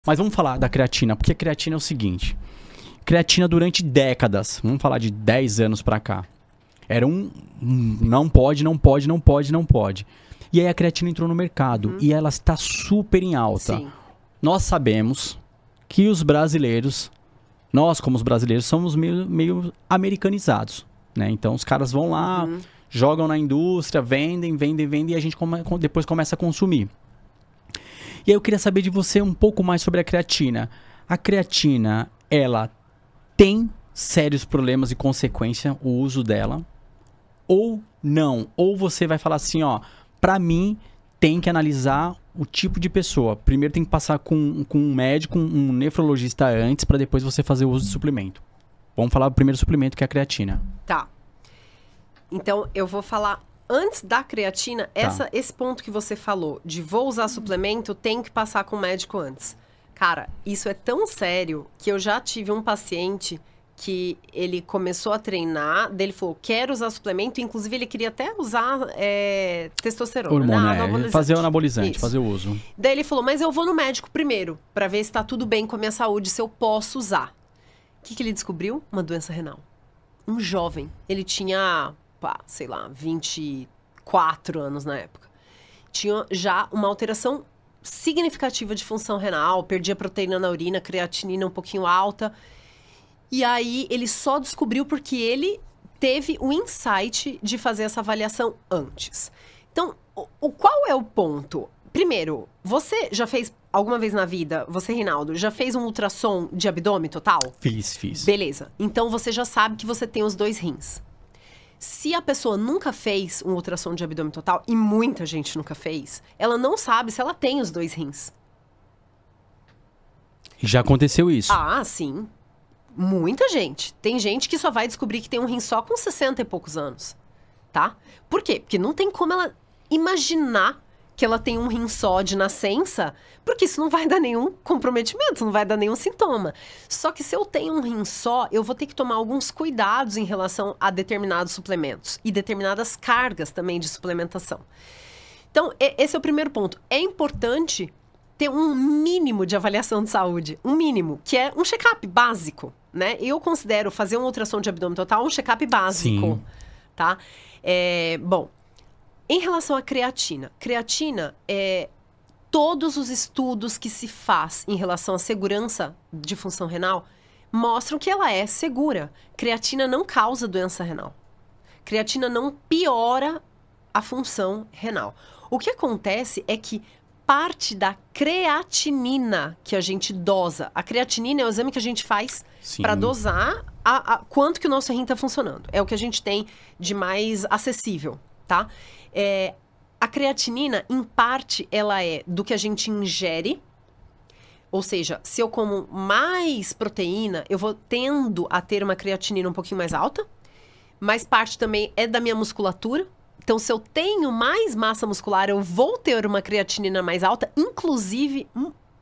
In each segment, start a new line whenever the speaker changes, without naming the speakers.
Mas vamos falar da creatina, porque a creatina é o seguinte. Creatina durante décadas, vamos falar de 10 anos pra cá, era não pode, não pode, não pode, não pode. E aí a creatina entrou no mercado e ela está super em alta.
Sim.
Nós sabemos que os brasileiros, nós como os brasileiros, somos meio americanizados, né? Então os caras vão lá, jogam na indústria, vendem e a gente depois começa a consumir. E aí eu queria saber de você um pouco mais sobre a creatina. A creatina, ela tem sérios problemas e consequência o uso dela? Ou não? Ou você vai falar assim, ó, pra mim tem que analisar o tipo de pessoa. Primeiro tem que passar com um médico, um nefrologista antes, pra depois você fazer o uso de suplemento. Vamos falar do primeiro suplemento, que é a creatina.
Tá. Então, eu vou falar antes da creatina, esse ponto que você falou, de vou usar suplemento, tem que passar com o médico antes. Cara, isso é tão sério que eu já tive um paciente que ele começou a treinar, daí ele falou, quero usar suplemento, inclusive ele queria até usar testosterona.
Hormônio,
né?
fazer o anabolizante,
Isso.
fazer o uso.
Daí ele falou, mas eu vou no médico primeiro, pra ver se tá tudo bem com a minha saúde, se eu posso usar. O que ele descobriu? Uma doença renal. Um jovem, ele tinha, sei lá, 24 anos na época. Tinha já uma alteração significativa de função renal, perdia proteína na urina, creatinina um pouquinho alta. E aí ele só descobriu porque ele teve o insight de fazer essa avaliação antes. Então, qual é o ponto? Primeiro, você já fez alguma vez na vida, você, Rinaldo, já fez um ultrassom de abdômen total?
Fiz.
Beleza. Então você já sabe que você tem os 2 rins. Se a pessoa nunca fez um ultrassom de abdômen total, e muita gente nunca fez, ela não sabe se ela tem os 2 rins.
Já aconteceu isso?
Ah, sim. Muita gente. Tem gente que só vai descobrir que tem um rim só com 60 e poucos anos, tá? Por quê? Porque não tem como ela imaginar que ela tem um rim só de nascença, porque isso não vai dar nenhum comprometimento, não vai dar nenhum sintoma. Só que se eu tenho um rim só, eu vou ter que tomar alguns cuidados em relação a determinados suplementos e determinadas cargas também de suplementação. Então, esse é o primeiro ponto. É importante ter um mínimo de avaliação de saúde, um mínimo, que é um check-up básico, né? Eu considero fazer um ultrassom de abdômen total um check-up básico,
Sim.
tá? Bom, em relação à creatina, todos os estudos que se faz em relação à segurança de função renal mostram que ela é segura. Creatina não causa doença renal. Creatina não piora a função renal. O que acontece é que parte da creatinina que a gente dosa, a creatinina é o exame que a gente faz para dosar quanto que o nosso rim está funcionando. É o que a gente tem de mais acessível, tá? A creatinina, em parte, ela é do que a gente ingere. Ou seja, se eu como mais proteína, eu vou tendo a ter uma creatinina um pouquinho mais alta. Mas parte também é da minha musculatura. Então, se eu tenho mais massa muscular, eu vou ter uma creatinina mais alta. Inclusive,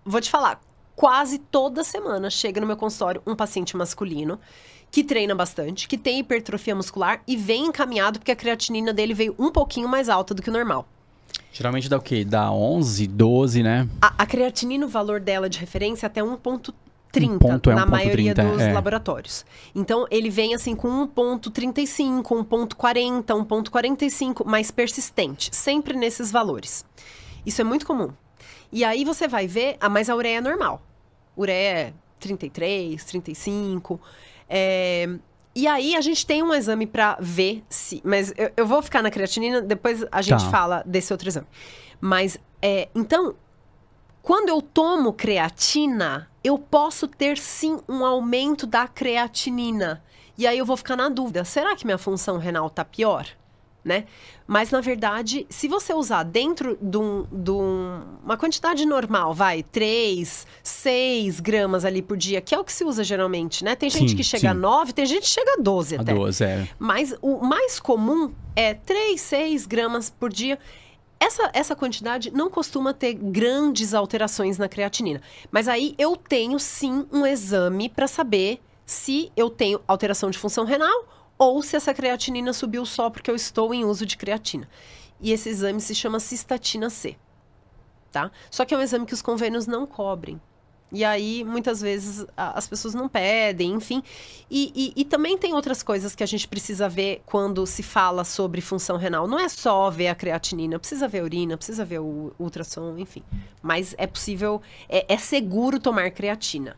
vou te falar, quase toda semana chega no meu consultório um paciente masculino que treina bastante, que tem hipertrofia muscular e vem encaminhado porque a creatinina dele veio um pouquinho mais alta do que o normal.
Geralmente dá o quê? Dá 11, 12, né?
A creatinina, o valor dela de referência é até 1,30 na
1,30,
maioria dos laboratórios. Então, ele vem assim com 1,35, 1,40, 1,45, mais persistente. Sempre nesses valores. Isso é muito comum. E aí você vai ver, mas a ureia é normal. Ureia é 33, 35. E aí a gente tem um exame pra ver se... Mas eu vou ficar na creatinina, depois a gente fala desse outro exame. Mas, então, quando eu tomo creatina, eu posso ter sim um aumento da creatinina. E aí eu vou ficar na dúvida, será que minha função renal tá pior? Né? Mas, na verdade, se você usar dentro de uma quantidade normal, 3, 6 gramas ali por dia, que é o que se usa geralmente, né? Tem gente que chega a 9, tem gente que chega a 12 até.
12,
Mas o mais comum é 3, 6 gramas por dia. Essa quantidade não costuma ter grandes alterações na creatinina. Mas aí eu tenho, sim, um exame para saber se eu tenho alteração de função renal ou se essa creatinina subiu só porque eu estou em uso de creatina. E esse exame se chama cistatina C, tá? Só que é um exame que os convênios não cobrem. E aí, muitas vezes, as pessoas não pedem, enfim. E também tem outras coisas que a gente precisa ver quando se fala sobre função renal. Não é só ver a creatinina, precisa ver a urina, precisa ver o ultrassom, enfim. Mas é possível, é seguro tomar creatina.